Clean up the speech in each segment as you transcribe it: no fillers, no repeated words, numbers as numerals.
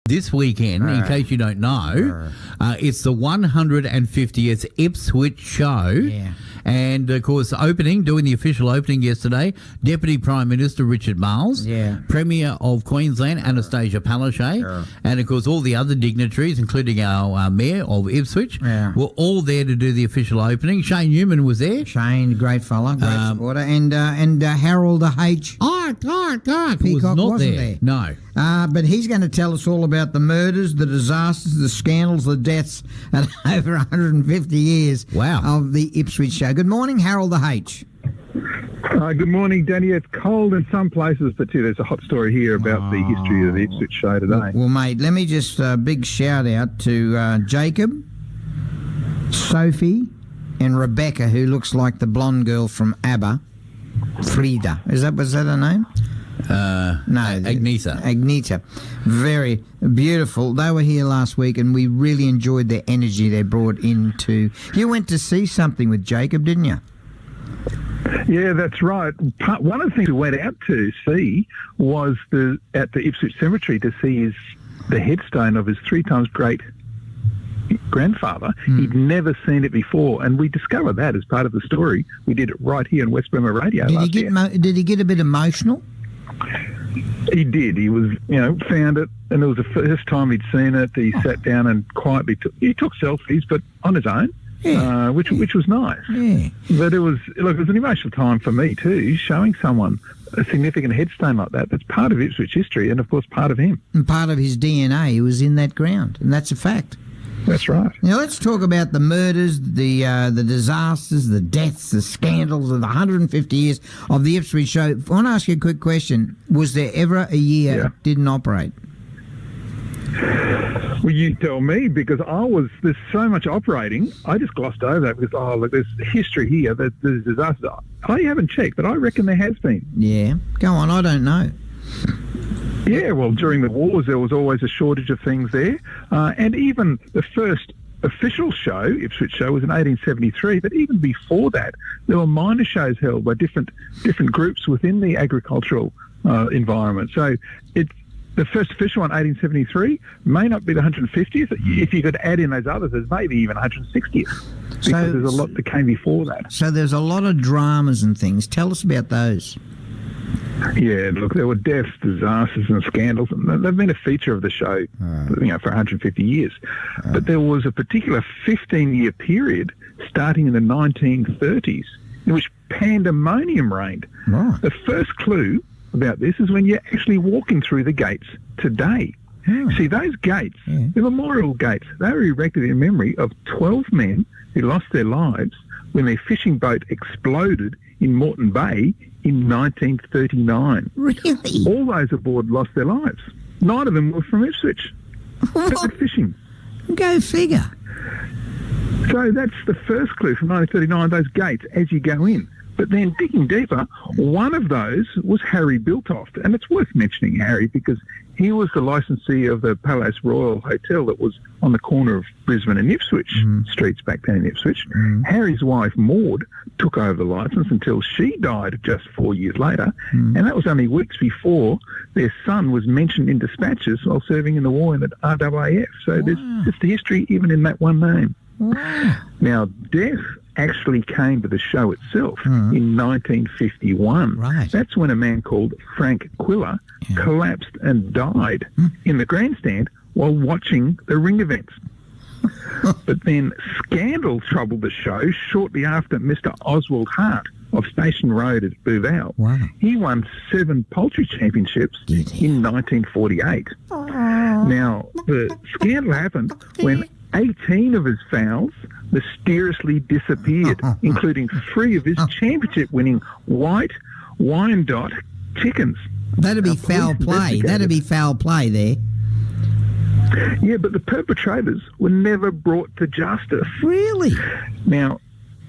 this weekend, in case you don't know, it's the 150th Ipswich Show. Yeah. And, of course, doing the official opening yesterday, Deputy Prime Minister Richard Marles, Premier of Queensland Anastasia Palaszczuk, and, of course, all the other dignitaries, including our Mayor of Ipswich, were all there to do the official opening. Shane Newman was there. Shane, great fella, great supporter. And Harold H. Peacock wasn't there. No. But he's going to tell us all about the murders, the disasters, the scandals, the deaths at over 150 years of the Ipswich Show. Good morning, Harold H. Good morning, Danny. It's cold in some places, but there's a hot story here about the history of the Ipswich Show today. Well, mate, let me just big shout out to Jacob, Sophie, and Rebecca, who looks like the blonde girl from ABBA. Frida. Was that her name? No, Agneta. Very beautiful. They were here last week, and we really enjoyed their energy they brought into. You went to see something with Jacob, didn't you? Yeah, that's right. One of the things we went out to see was at the Ipswich Cemetery to see the headstone of his 3 times great grandfather. He'd never seen it before, and we discovered that as part of the story. We did it right here on West Burma Radio last year. Did he get a bit emotional? He did. He was, found it, and it was the first time he'd seen it. He sat down and quietly took selfies, but on his own, which was nice. Yeah. But it was an emotional time for me too, showing someone a significant headstone like that. That's part of Ipswich history, and of course part of him. And part of his DNA was in that ground, and that's a fact. That's right. Now let's talk about the murders, the disasters, the deaths, the scandals of the 150 years of the Ipswich Show. I want to ask you a quick question. Was there ever a year it didn't operate? Well, you tell me, because there's so much operating, I just glossed over that because, there's history here, there's disasters. I haven't checked, but I reckon there has been. Yeah. Go on, I don't know. Yeah, well, during the wars, there was always a shortage of things there. And even the first official show, Ipswich Show, was in 1873. But even before that, there were minor shows held by different groups within the agricultural environment. So the first official one, 1873, may not be the 150th. If you could add in those others, there's maybe even 160th. Because there's a lot that came before that. So there's a lot of dramas and things. Tell us about those. Yeah, look, there were deaths, disasters and scandals, and they've been a feature of the show for 150 years. But there was a particular 15-year period starting in the 1930s in which pandemonium reigned. Oh. The first clue about this is when you're actually walking through the gates today. See, those gates, the memorial gates, they were erected in memory of 12 men who lost their lives when their fishing boat exploded in Moreton Bay in 1939. Really? All those aboard lost their lives. 9 of them were from Ipswich. What? Fishing. Go figure. So that's the first clue from 1939, those gates as you go in. But then digging deeper, one of those was Harry Biltoft. And it's worth mentioning Harry because he was the licensee of the Palace Royal Hotel that was on the corner of Brisbane and Ipswich streets back then in Ipswich. Harry's wife, Maud, took over the licence until she died just 4 years later. And that was only weeks before their son was mentioned in dispatches while serving in the war in the RAAF. So there's just the history even in that one name. Now, death actually came to the show itself in 1951. Right. That's when a man called Frank Quiller collapsed and died in the grandstand while watching the ring events. But then scandal troubled the show shortly after Mr. Oswald Hart of Station Road at Bouvale. Wow. He won 7 poultry championships in 1948. Now, the scandal happened when 18 of his fowls mysteriously disappeared, including 3 of his championship-winning white Wyandotte chickens. That'd be foul play. That'd be foul play there. Yeah, but the perpetrators were never brought to justice. Really? Now,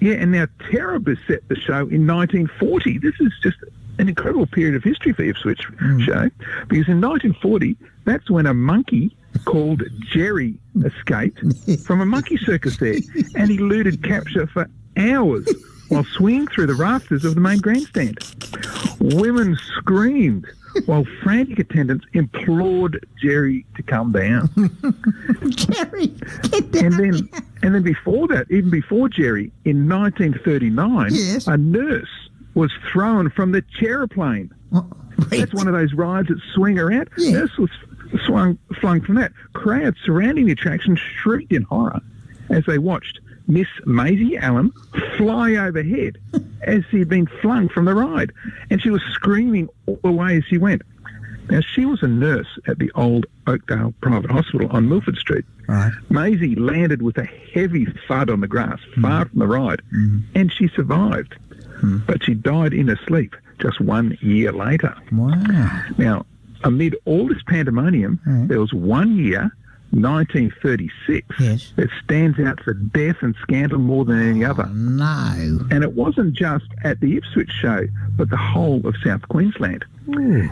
Terror beset the show in 1940. This is just an incredible period of history for Ipswich Show, because in 1940, that's when a monkey called Jerry escaped from a monkey circus there, and he eluded capture for hours while swinging through the rafters of the main grandstand. Women screamed while frantic attendants implored Jerry to come down. Jerry, get down. And then before that, even before Jerry, in 1939, Yes. a nurse was thrown from the Chairplane. That's one of those rides that swing around. Yeah. Nurse was flung from that. Crowds surrounding the attraction shrieked in horror as they watched Miss Maisie Allen fly overhead as she had been flung from the ride. And she was screaming all the way as she went. Now, she was a nurse at the old Oakdale Private Hospital on Milford Street. Right. Maisie landed with a heavy thud on the grass, far from the ride, and she survived. But she died in her sleep just 1 year later. Wow. Now, amid all this pandemonium, there was 1 year, 1936, Yes. that stands out for death and scandal more than any other. No. And it wasn't just at the Ipswich Show, but the whole of South Queensland. Ooh.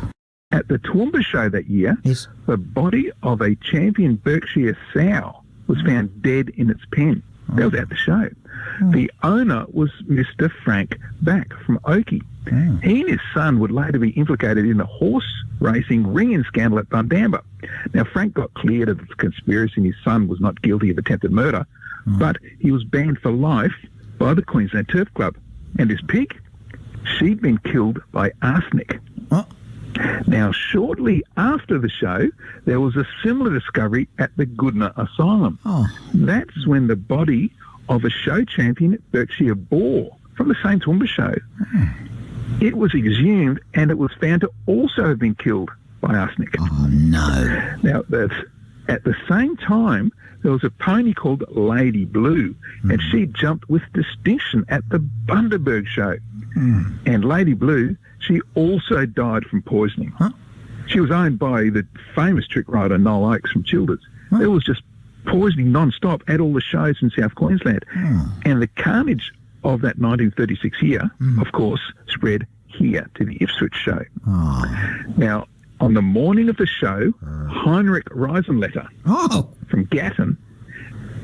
At the Toowoomba Show that year, Yes. the body of a champion Berkshire sow was found dead in its pen. That was at the show. The owner was Mr. Frank Back from Oakey. He and his son would later be implicated in the horse racing ring-in scandal at Bundamba. Now, Frank got cleared of the conspiracy and his son was not guilty of attempted murder, but he was banned for life by the Queensland Turf Club. And his pig, she'd been killed by arsenic. Oh. Now, shortly after the show, there was a similar discovery at the Goodna Asylum. Oh. That's when the body of a show champion, Berkshire Boar, from the same Toowoomba Show, it was exhumed and it was found to also have been killed by arsenic. Oh, no. Now, at the same time, there was a pony called Lady Blue, and she jumped with distinction at the Bundaberg Show. And Lady Blue, she also died from poisoning. Huh? She was owned by the famous trick rider Noel Oakes from Childers. There was just poisoning non-stop at all the shows in South Queensland. And the carnage of that 1936 year, of course, spread here to the Ipswich Show. Now, on the morning of the show, Heinrich Reisenletter from Gatton,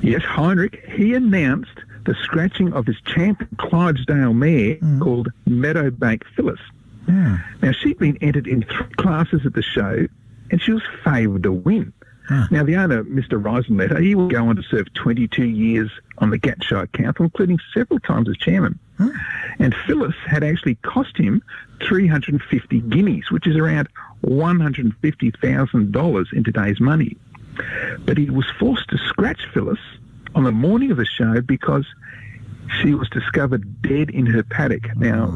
yes, Heinrich, he announced the scratching of his champion Clydesdale mare called Meadowbank Phyllis. Now, she'd been entered in 3 classes at the show, and she was favoured to win. Now, the owner, Mr. Reisenletter, he will go on to serve 22 years on the Gatshire Council, including several times as chairman. And Phyllis had actually cost him 350 guineas, which is around $150,000 in today's money. But he was forced to scratch Phyllis on the morning of the show because she was discovered dead in her paddock. Now,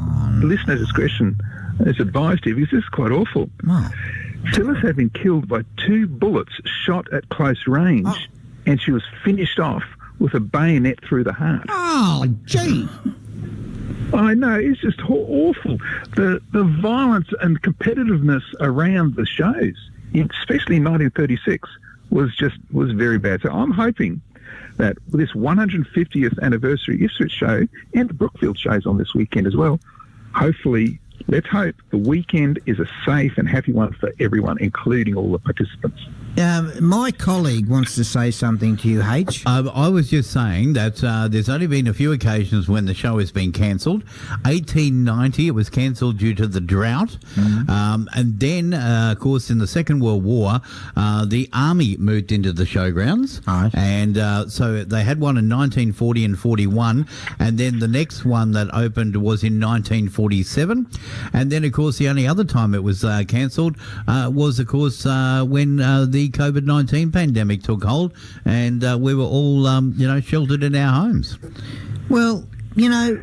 listener discretion is advised here because this is quite awful. Phyllis had been killed by 2 bullets shot at close range, and she was finished off with a bayonet through the heart. Oh, gee. I know, it's just awful. The violence and competitiveness around the shows, especially in 1936, was very bad. So I'm hoping that with this 150th anniversary Ipswich Show and the Brookfield shows on this weekend as well, hopefully, let's hope the weekend is a safe and happy one for everyone, including all the participants. My colleague wants to say something to you, H. I was just saying that there's only been a few occasions when the show has been cancelled. 1890, it was cancelled due to the drought. And then, of course, in the Second World War, the Army moved into the showgrounds. Right. And so they had one in 1940 and 41. And then the next one that opened was in 1947. And then, of course, the only other time it was cancelled was, of course, when the COVID-19 pandemic took hold and we were all, sheltered in our homes. Well, Yeah,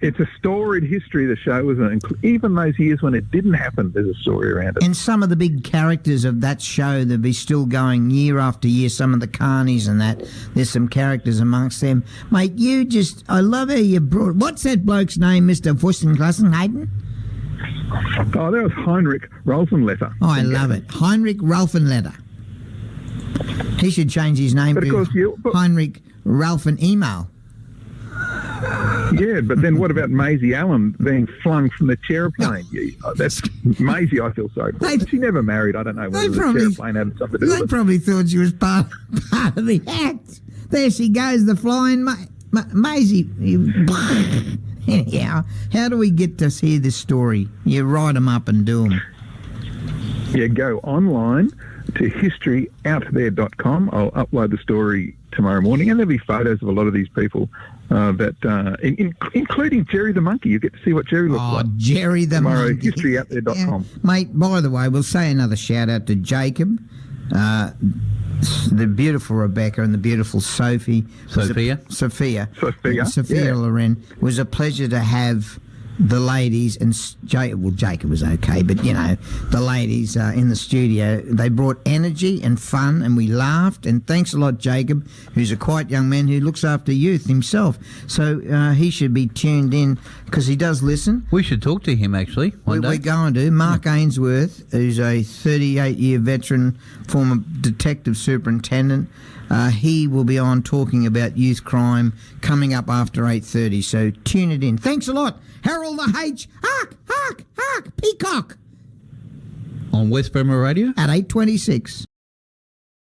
it's a storied history, the show, isn't it? Even those years when it didn't happen, there's a story around it. and some of the big characters of that show, they'll be still going year after year, some of the carnies and that. There's some characters amongst them. Mate, I love how you brought... What's that bloke's name, Mr. Fustenklassen, Hayden? Oh, that was Heinrich Rosenletter. Oh, I love it. Heinrich Ralphenletter. He should change his name to Heinrich Ralphen Email. Yeah, but then what about Maisie Allen being flung from the Chairplane? That's Maisie, I feel sorry for. She never married. I don't know whether the Chairplane had something to do with it. They probably thought she was part of the act. There she goes, the flying Maisie. Anyhow, how do we get to hear this story? You write them up and do them. Yeah, go online to historyouthere.com. I'll upload the story tomorrow morning, and there'll be photos of a lot of these people, including Jerry the monkey. You get to see what Jerry looks like. Oh, Jerry the Tomorrow, monkey. historyouthere.com. Yeah. Mate, by the way, we'll say another shout-out to Jacob, the beautiful Rebecca and the beautiful Sophia. Sophia Yeah. Loren. It was a pleasure to have the ladies and Jacob was okay, but the ladies in the studio, they brought energy and fun, and we laughed. And thanks a lot, Jacob, who's a quiet young man who looks after youth himself. So he should be tuned in because he does listen. We should talk to him actually one day. We're going to. Mark Ainsworth, who's a 38-year veteran, former detective superintendent. He will be on talking about youth crime coming up after 8:30. So tune it in. Thanks a lot. Harold the H. Hark, hark, hark, peacock. On West Bremer Radio? At 8:26.